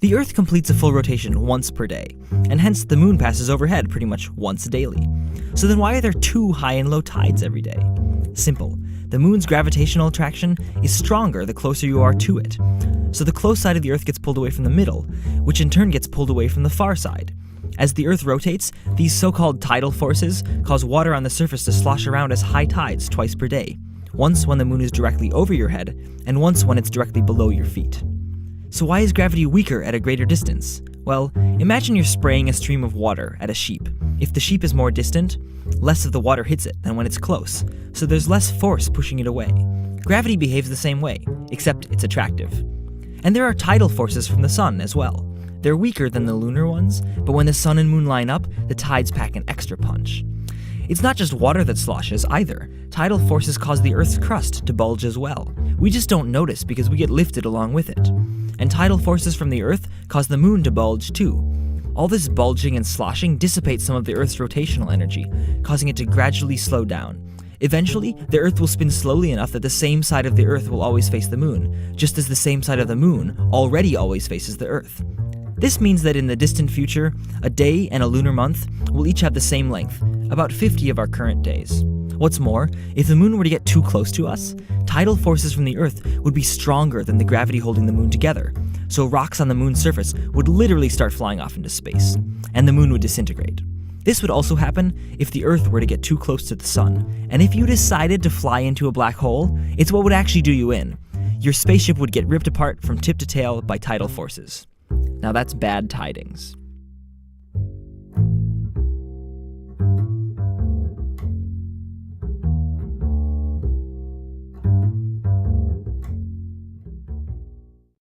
The Earth completes a full rotation once per day, and hence the moon passes overhead pretty much once daily. So then why are there two high and low tides every day? Simple. The moon's gravitational attraction is stronger the closer you are to it. So the close side of the Earth gets pulled away from the middle, which in turn gets pulled away from the far side. As the Earth rotates, these so-called tidal forces cause water on the surface to slosh around as high tides twice per day, once when the moon is directly over your head, and once when it's directly below your feet. So why is gravity weaker at a greater distance? Well, imagine you're spraying a stream of water at a sheep. If the sheep is more distant, less of the water hits it than when it's close, so there's less force pushing it away. Gravity behaves the same way, except it's attractive. And there are tidal forces from the sun as well. They're weaker than the lunar ones, but when the sun and moon line up, the tides pack an extra punch. It's not just water that sloshes either. Tidal forces cause the Earth's crust to bulge as well. We just don't notice because we get lifted along with it. And tidal forces from the Earth cause the moon to bulge too. All this bulging and sloshing dissipates some of the Earth's rotational energy, causing it to gradually slow down. Eventually, the Earth will spin slowly enough that the same side of the Earth will always face the moon, just as the same side of the moon already always faces the Earth. This means that in the distant future, a day and a lunar month will each have the same length, about 50 of our current days. What's more, if the moon were to get too close to us, tidal forces from the Earth would be stronger than the gravity holding the moon together, so rocks on the moon's surface would literally start flying off into space, and the moon would disintegrate. This would also happen if the Earth were to get too close to the sun, and if you decided to fly into a black hole, it's what would actually do you in. Your spaceship would get ripped apart from tip to tail by tidal forces. Now that's bad tidings.